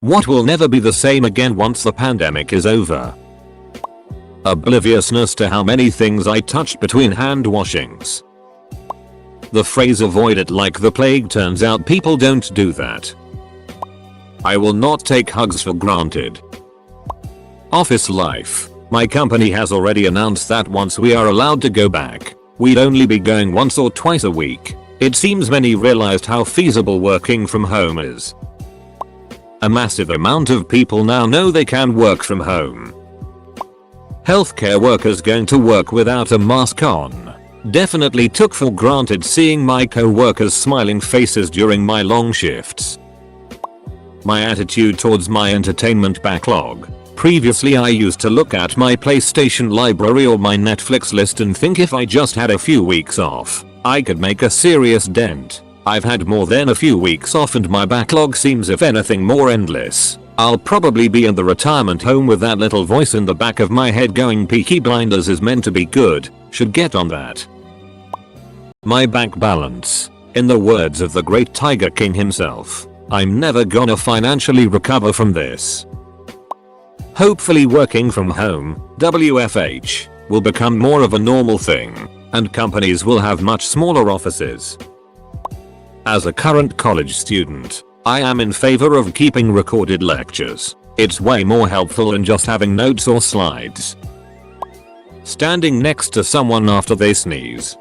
What will never be the same again once the pandemic is over? Obliviousness to how many things I touched between hand washings. The phrase avoid it like the plague, turns out people don't do that. I will not take hugs for granted. Office life. My company has already announced that once we are allowed to go back, we'd only be going once or twice a week. It seems many realized how feasible working from home is. A massive amount of people now know they can work from home. Healthcare workers going to work without a mask on. Definitely took for granted seeing my co-workers' smiling faces during my long shifts. My attitude towards my entertainment backlog. Previously I used to look at my PlayStation library or my Netflix list and think if I just had a few weeks off, I could make a serious dent. I've had more than a few weeks off and my backlog seems if anything more endless. I'll probably be in the retirement home with that little voice in the back of my head going Peaky Blinders is meant to be good, should get on that. My bank balance. In the words of the great Tiger King himself, I'm never gonna financially recover from this. Hopefully working from home, WFH, will become more of a normal thing, and companies will have much smaller offices. As a current college student, I am in favor of keeping recorded lectures. It's way more helpful than just having notes or slides. Standing next to someone after they sneeze.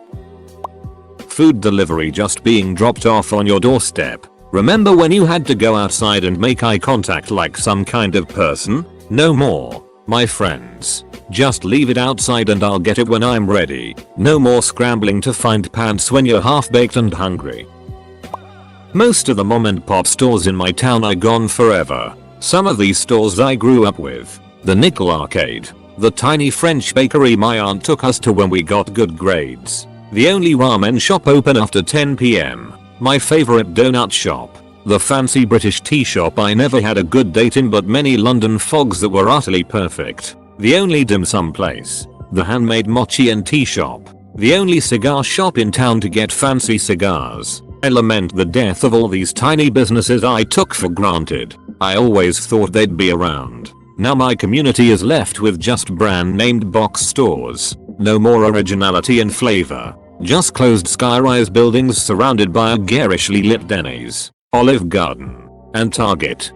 Food delivery just being dropped off on your doorstep. Remember when you had to go outside and make eye contact like some kind of person? No more, my friends. Just leave it outside and I'll get it when I'm ready. No more scrambling to find pants when you're half-baked and hungry. Most of the mom and pop stores in my town are gone forever. Some of these stores I grew up with. The Nickel Arcade. The tiny French bakery my aunt took us to when we got good grades. The only ramen shop open after 10 PM. My favorite donut shop. The fancy British tea shop I never had a good date in but many London fogs that were utterly perfect. The only dim sum place. The handmade mochi and tea shop. The only cigar shop in town to get fancy cigars. I lament the death of all these tiny businesses I took for granted. I always thought they'd be around. Now my community is left with just brand named box stores. No more originality and flavor. Just closed skyrise buildings surrounded by a garishly lit Denny's, Olive Garden, and Target.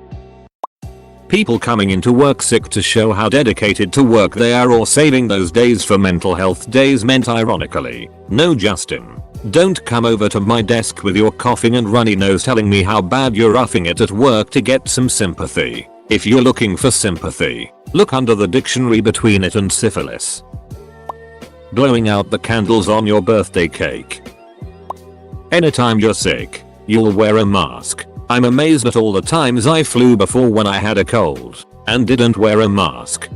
People coming into work sick to show how dedicated to work they are or saving those days for mental health days meant ironically. No Justin. Don't come over to my desk with your coughing and runny nose telling me how bad you're roughing it at work to get some sympathy. If you're looking for sympathy, look under the dictionary between it and syphilis. Blowing out the candles on your birthday cake. Anytime you're sick, you'll wear a mask. I'm amazed at all the times I flew before when I had a cold and didn't wear a mask.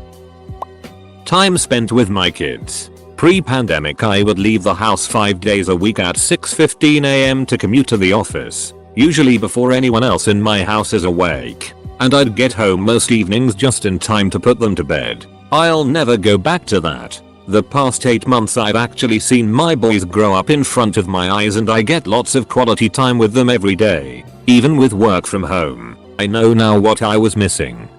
Time spent with my kids. Pre-pandemic I would leave the house 5 days a week at 6:15 AM to commute to the office, usually before anyone else in my house is awake, and I'd get home most evenings just in time to put them to bed. I'll never go back to that. The past 8 months I've actually seen my boys grow up in front of my eyes and I get lots of quality time with them every day, even with work from home. I know now what I was missing.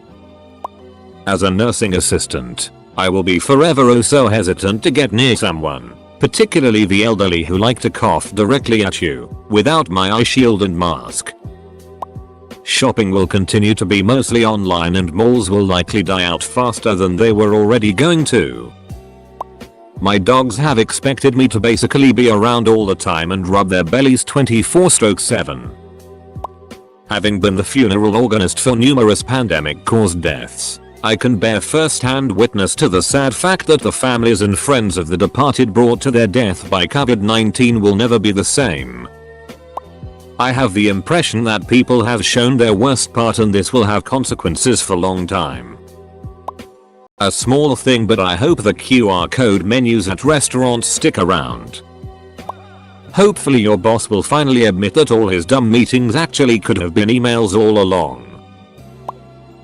As a nursing assistant, I will be forever oh so hesitant to get near someone, particularly the elderly who like to cough directly at you, without my eye shield and mask. Shopping will continue to be mostly online and malls will likely die out faster than they were already going to. My dogs have expected me to basically be around all the time and rub their bellies 24/7. Having been the funeral organist for numerous pandemic-caused deaths, I can bear first-hand witness to the sad fact that the families and friends of the departed brought to their death by COVID-19 will never be the same. I have the impression that people have shown their worst part and this will have consequences for a long time. A small thing, but I hope the QR code menus at restaurants stick around. Hopefully your boss will finally admit that all his dumb meetings actually could have been emails all along.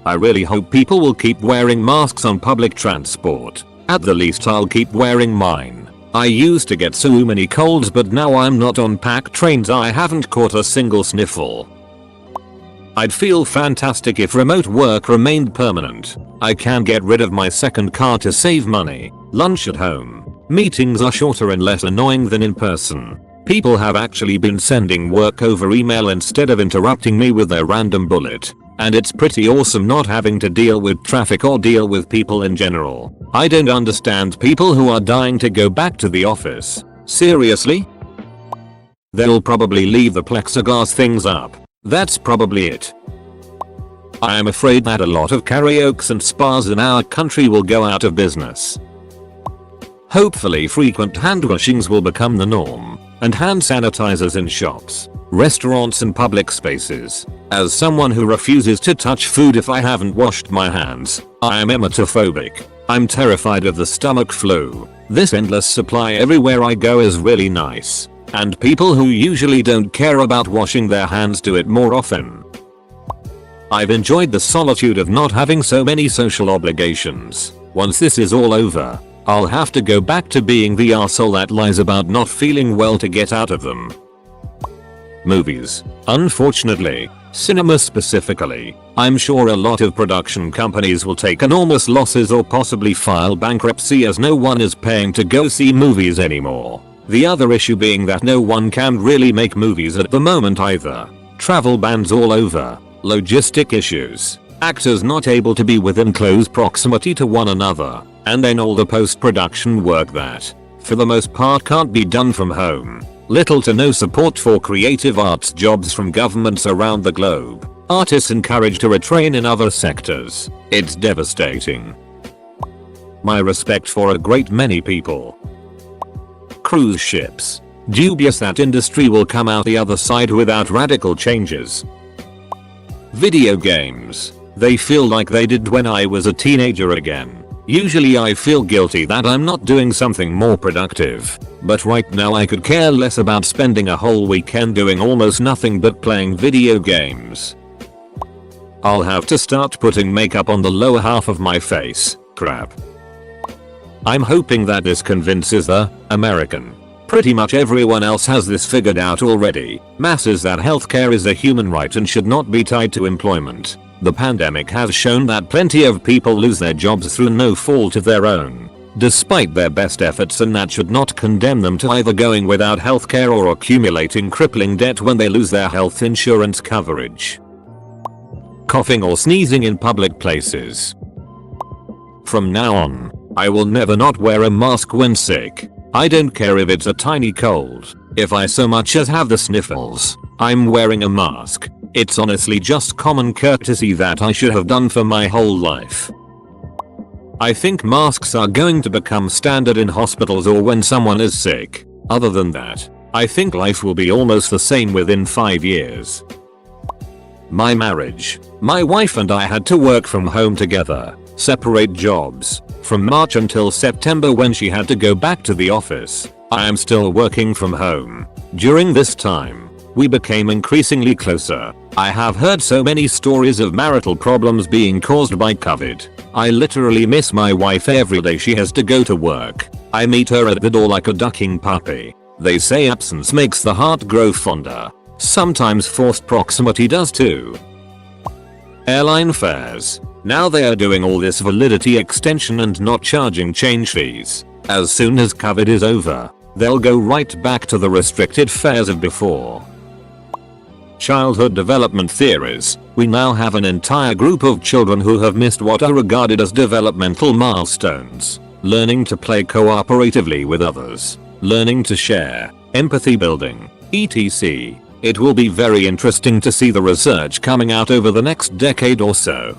I really hope people will keep wearing masks on public transport. At the least I'll keep wearing mine. I used to get so many colds but now I'm not on packed trains I haven't caught a single sniffle. I'd feel fantastic if remote work remained permanent. I can get rid of my second car to save money. Lunch at home. Meetings are shorter and less annoying than in person. People have actually been sending work over email instead of interrupting me with their random bullet. And it's pretty awesome not having to deal with traffic or deal with people in general. I don't understand people who are dying to go back to the office. Seriously? They'll probably leave the plexiglass things up. That's probably it. I am afraid that a lot of karaokes and spas in our country will go out of business. Hopefully frequent hand washings will become the norm, and hand sanitizers in shops, restaurants and public spaces. As someone who refuses to touch food if I haven't washed my hands, I am emetophobic. I'm terrified of the stomach flu. This endless supply everywhere I go is really nice. And people who usually don't care about washing their hands do it more often. I've enjoyed the solitude of not having so many social obligations. Once this is all over, I'll have to go back to being the arsehole that lies about not feeling well to get out of them. Movies. Unfortunately, cinema specifically, I'm sure a lot of production companies will take enormous losses or possibly file bankruptcy as no one is paying to go see movies anymore. The other issue being that no one can really make movies at the moment either. Travel bans all over, logistic issues, actors not able to be within close proximity to one another, and then all the post-production work that, for the most part, can't be done from home. Little to no support for creative arts jobs from governments around the globe. Artists encouraged to retrain in other sectors. It's devastating. My respect for a great many people. Cruise ships. Dubious that industry will come out the other side without radical changes. Video games. They feel like they did when I was a teenager again. Usually I feel guilty that I'm not doing something more productive, but right now I could care less about spending a whole weekend doing almost nothing but playing video games. I'll have to start putting makeup on the lower half of my face. Crap. I'm hoping that this convinces the American. Pretty much everyone else has this figured out already. Masses that healthcare is a human right and should not be tied to employment. The pandemic has shown that plenty of people lose their jobs through no fault of their own, despite their best efforts, and that should not condemn them to either going without healthcare or accumulating crippling debt when they lose their health insurance coverage. Coughing or sneezing in public places. From now on, I will never not wear a mask when sick. I don't care if it's a tiny cold. If I so much as have the sniffles, I'm wearing a mask. It's honestly just common courtesy that I should have done for my whole life. I think masks are going to become standard in hospitals or when someone is sick. Other than that, I think life will be almost the same within 5 years. My marriage. My wife and I had to work from home together, separate jobs. From March until September when she had to go back to the office, I am still working from home. During this time, we became increasingly closer. I have heard so many stories of marital problems being caused by COVID. I literally miss my wife every day she has to go to work. I meet her at the door like a ducking puppy. They say absence makes the heart grow fonder. Sometimes forced proximity does too. Airline fares. Now they are doing all this validity extension and not charging change fees. As soon as COVID is over, they'll go right back to the restricted fares of before. Childhood development theories. We now have an entire group of children who have missed what are regarded as developmental milestones. Learning to play cooperatively with others. Learning to share. Empathy building. etc. It will be very interesting to see the research coming out over the next decade or so.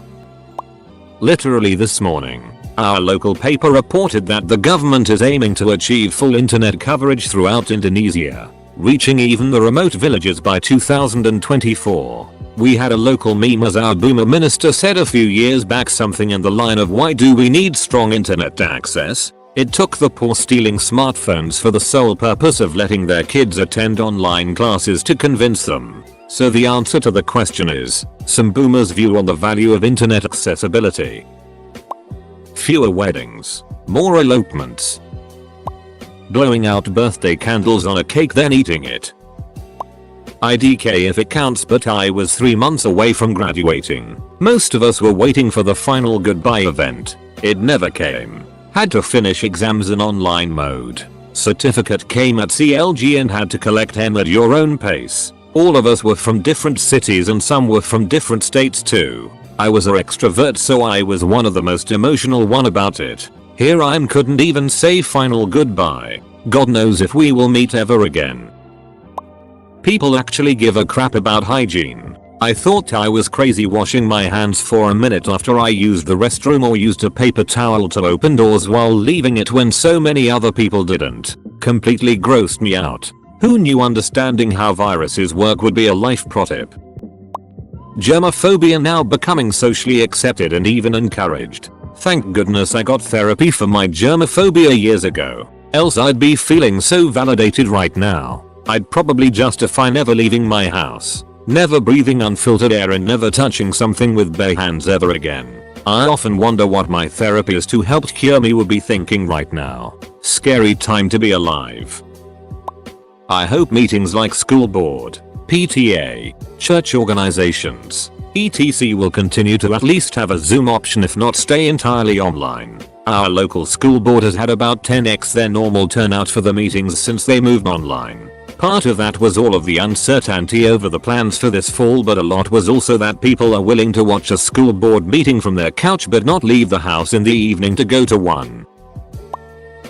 Literally this morning, our local paper reported that the government is aiming to achieve full internet coverage throughout Indonesia, reaching even the remote villages by 2024. We had a local meme as our boomer minister said a few years back something in the line of, "Why do we need strong internet access?" It took the poor stealing smartphones for the sole purpose of letting their kids attend online classes to convince them. So the answer to the question is, some boomers' view on the value of internet accessibility. Fewer weddings. More elopements. Blowing out birthday candles on a cake then eating it. IDK if it counts, but I was 3 months away from graduating. Most of us were waiting for the final goodbye event. It never came. Had to finish exams in online mode. Certificate came at CLG and had to collect them at your own pace. All of us were from different cities and some were from different states too. I was an extrovert, so I was one of the most emotional one about it. Here I am, couldn't even say final goodbye. God knows if we will meet ever again. People actually give a crap about hygiene. I thought I was crazy washing my hands for a minute after I used the restroom or used a paper towel to open doors while leaving it when so many other people didn't. Completely grossed me out. Who knew understanding how viruses work would be a life pro tip? Germophobia now becoming socially accepted and even encouraged. Thank goodness I got therapy for my germophobia years ago. Else I'd be feeling so validated right now. I'd probably justify never leaving my house, never breathing unfiltered air, and never touching something with bare hands ever again. I often wonder what my therapist who helped cure me would be thinking right now. Scary time to be alive. I hope meetings like school board, PTA, church organizations, etc. will continue to at least have a Zoom option, if not stay entirely online. Our local school board has had about 10x their normal turnout for the meetings since they moved online. Part of that was all of the uncertainty over the plans for this fall, but a lot was also that people are willing to watch a school board meeting from their couch but not leave the house in the evening to go to one.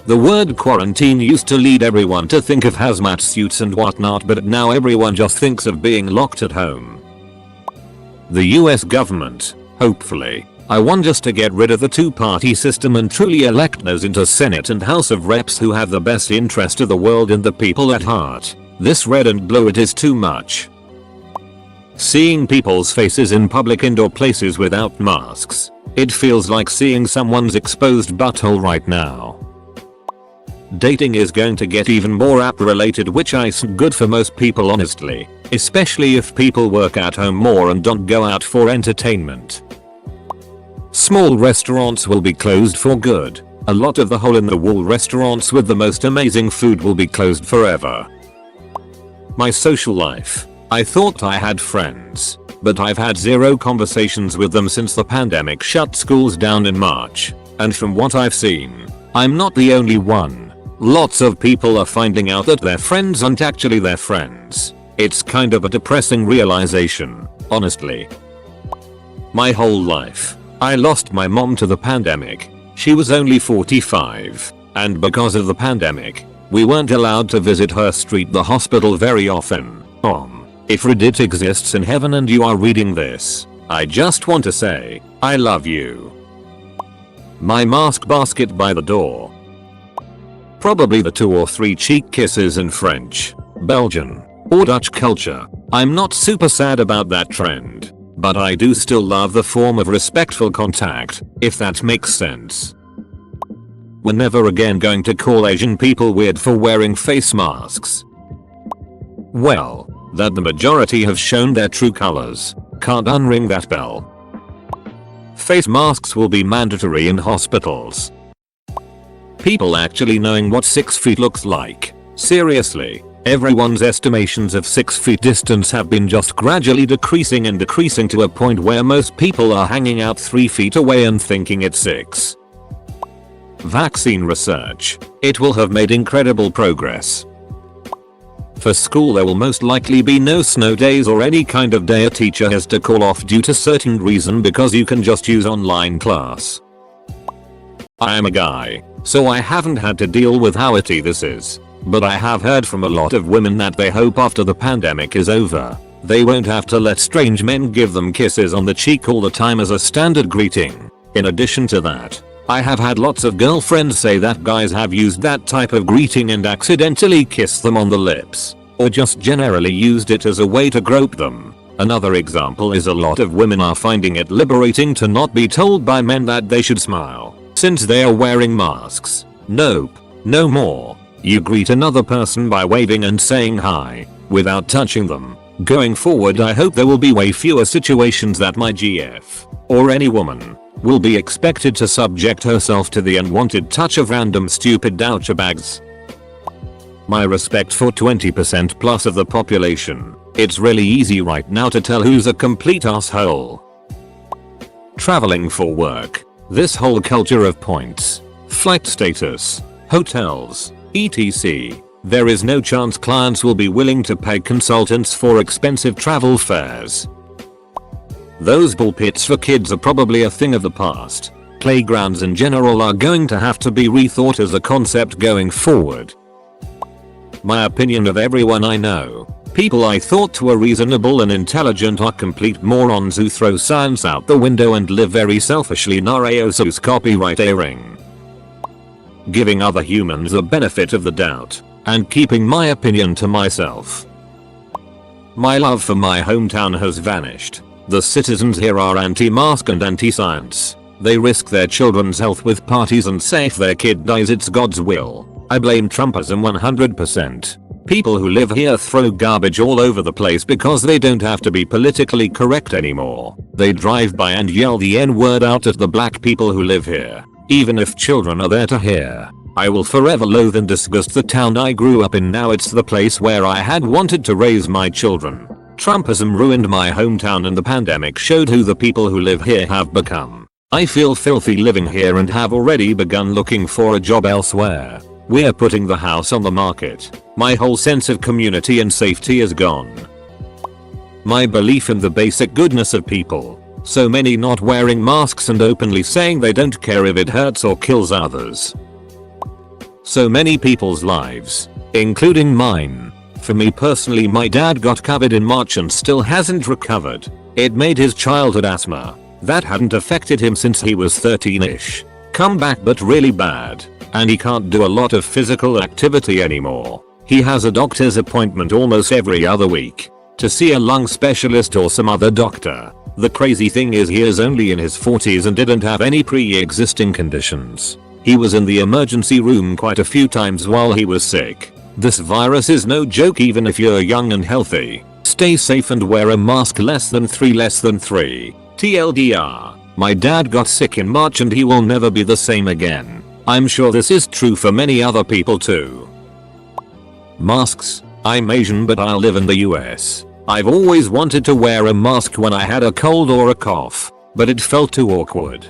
The word quarantine used to lead everyone to think of hazmat suits and whatnot, but now everyone just thinks of being locked at home. The US government, hopefully, I want us to get rid of the two-party system and truly elect those into Senate and House of Reps who have the best interest of the world and the people at heart. This red and blue, it is too much. Seeing people's faces in public indoor places without masks, it feels like seeing someone's exposed butthole right now. Dating is going to get even more app related, which isn't good for most people honestly, especially if people work at home more and don't go out for entertainment. Small restaurants will be closed for good. A lot of the hole-in-the-wall restaurants with the most amazing food will be closed forever. My social life. I thought I had friends, but I've had zero conversations with them since the pandemic shut schools down in March. And from what I've seen, I'm not the only one. Lots of people are finding out that their friends aren't actually their friends. It's kind of a depressing realization, honestly. My whole life, I lost my mom to the pandemic. She was only 45, and because of the pandemic, we weren't allowed to visit her the hospital very often. If Reddit exists in heaven and you are reading this, I just want to say, I love you. My mask basket by the door. Probably the 2 or 3 cheek kisses in French, Belgian, or Dutch culture. I'm not super sad about that trend, but I do still love the form of respectful contact, if that makes sense. We're never again going to call Asian people weird for wearing face masks. Well, that the majority have shown their true colors, can't unring that bell. Face masks will be mandatory in hospitals. People actually knowing what 6 feet looks like. Seriously, everyone's estimations of 6 feet distance have been just gradually decreasing and decreasing to a point where most people are hanging out 3 feet away and thinking it's 6. Vaccine research. It will have made incredible progress. For school there will most likely be no snow days or any kind of day a teacher has to call off due to certain reason because you can just use online class. I am a guy, so I haven't had to deal with how itty this is, but I have heard from a lot of women that they hope after the pandemic is over, they won't have to let strange men give them kisses on the cheek all the time as a standard greeting. In addition to that, I have had lots of girlfriends say that guys have used that type of greeting and accidentally kissed them on the lips, or just generally used it as a way to grope them. Another example is a lot of women are finding it liberating to not be told by men that they should smile, since they are wearing masks. Nope, no more. You greet another person by waving and saying hi, without touching them. Going forward I hope there will be way fewer situations that my GF, or any woman, will be expected to subject herself to the unwanted touch of random stupid douchebags. My respect for 20% plus of the population, It's really easy right now to tell who's a complete asshole. Traveling for work. This whole culture of points, flight status, hotels, etc. There is no chance clients will be willing to pay consultants for expensive travel fares. Those ball pits for kids are probably a thing of the past. Playgrounds in general are going to have to be rethought as a concept going forward. My opinion of everyone I know. People I thought were reasonable and intelligent are complete morons who throw science out the window and live very selfishly. Nareosus copywriting. Giving other humans the benefit of the doubt and keeping my opinion to myself. My love for my hometown has vanished. The citizens here are anti-mask and anti-science. They risk their children's health with parties and say if their kid dies it's God's will. I blame Trumpism 100%. People who live here throw garbage all over the place because they don't have to be politically correct anymore. They drive by and yell the N-word out at the black people who live here, even if children are there to hear. I will forever loathe and disgust the town I grew up in. Now it's the place where I had wanted to raise my children. Trumpism ruined my hometown and the pandemic showed who the people who live here have become. I feel filthy living here and have already begun looking for a job elsewhere. We're putting the house on the market. My whole sense of community and safety is gone. My belief in the basic goodness of people. So many not wearing masks and openly saying they don't care if it hurts or kills others. So many people's lives, including mine. For me personally, my dad got COVID in March and still hasn't recovered. It made his childhood asthma. That hadn't affected him since he was 13ish. Come back but really bad. And he can't do a lot of physical activity anymore. He has a doctor's appointment almost every other week to see a lung specialist or some other doctor. The crazy thing is he is only in his 40s and didn't have any pre-existing conditions. He was in the emergency room quite a few times while he was sick. This virus is no joke even if you're young and healthy. Stay safe and wear a mask. Less than 3. TLDR. My dad got sick in March and he will never be the same again. I'm sure this is true for many other people too. Masks. I'm Asian but I live in the US. I've always wanted to wear a mask when I had a cold or a cough, but it felt too awkward.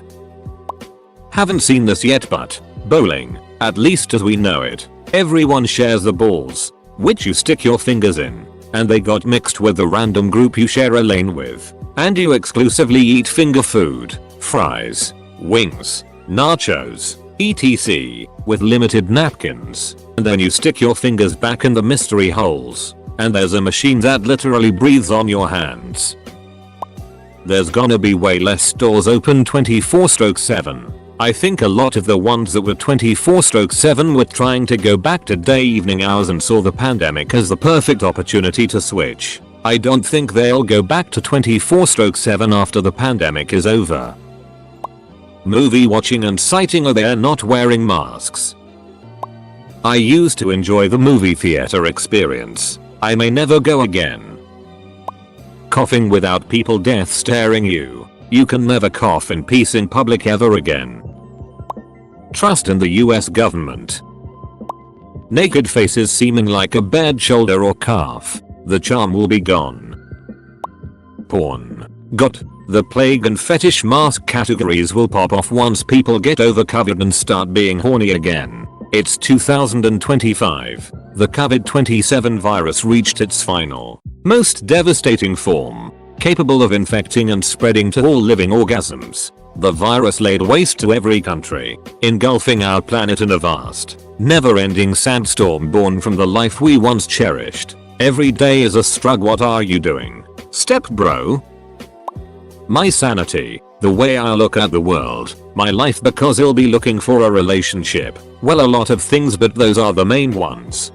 Haven't seen this yet but bowling, at least as we know it, everyone shares the balls, which you stick your fingers in, and they got mixed with the random group you share a lane with, and you exclusively eat finger food, fries, wings, nachos, etc. with limited napkins, and then you stick your fingers back in the mystery holes, and there's a machine that literally breathes on your hands. There's gonna be way less stores open 24/7. I think a lot of the ones that were 24/7 were trying to go back to day evening hours and saw the pandemic as the perfect opportunity to switch. I don't think they'll go back to 24/7 after the pandemic is over. Movie watching and sighting are there not wearing masks. I used to enjoy the movie theater experience. I may never go again. Coughing without people death staring you. You can never cough in peace in public ever again. Trust in the US government. Naked faces seeming like a bad shoulder or calf. The charm will be gone. Porn. Got. The plague and fetish mask categories will pop off once people get over COVID and start being horny again. It's 2025. The COVID-27 virus reached its final, most devastating form, capable of infecting and spreading to all living organisms. The virus laid waste to every country, engulfing our planet in a vast, never-ending sandstorm born from the life we once cherished. Every day is a struggle. What are you doing, step bro? My sanity, the way I look at the world, my life, because I'll be looking for a relationship. Well, a lot of things, but those are the main ones.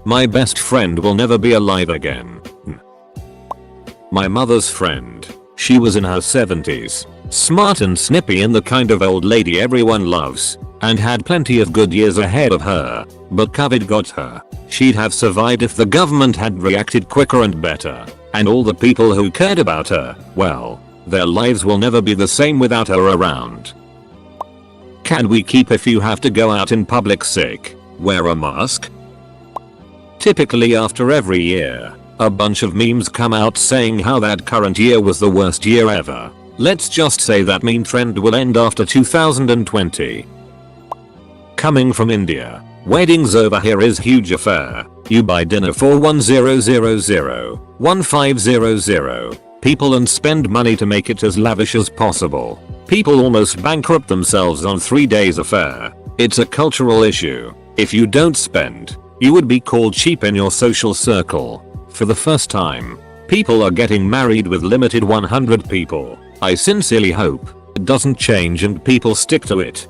My best friend will never be alive again. My mother's friend. She was in her 70s, smart and snippy and the kind of old lady everyone loves, and had plenty of good years ahead of her, but COVID got her. She'd have survived if the government had reacted quicker and better. And all the people who cared about her, well, their lives will never be the same without her around. Can we keep if you have to go out in public sick, wear a mask? Typically after every year, A bunch of memes come out saying how that current year was the worst year ever. Let's just say that meme trend will end after 2020. Coming from India, weddings over here is huge affair. You buy dinner for 1500 people and spend money to make it as lavish as possible. People almost bankrupt themselves on 3 days affair. It's a cultural issue. If you don't spend, you would be called cheap in your social circle. For the first time, people are getting married with limited 100 people. I sincerely hope it doesn't change and people stick to it.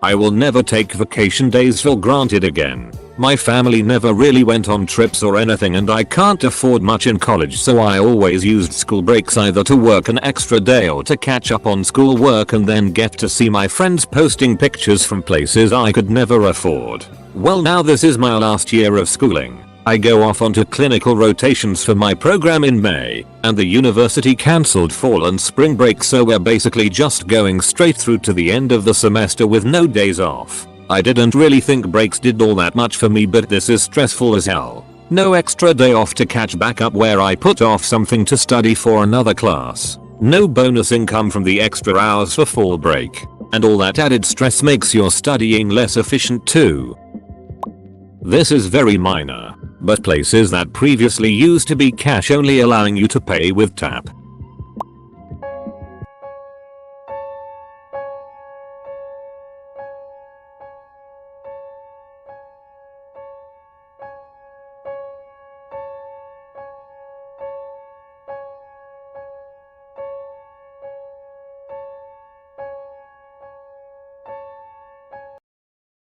I will never take vacation days for granted again. My family never really went on trips or anything and I can't afford much in college, so I always used school breaks either to work an extra day or to catch up on school work and then get to see my friends posting pictures from places I could never afford. Well, now this is my last year of schooling. I go off onto clinical rotations for my program in May, and the university cancelled fall and spring break, so we're basically just going straight through to the end of the semester with no days off. I didn't really think breaks did all that much for me, but this is stressful as hell. No extra day off to catch back up where I put off something to study for another class. No bonus income from the extra hours for fall break. And all that added stress makes your studying less efficient too. This is very minor, but places that previously used to be cash only allowing you to pay with tap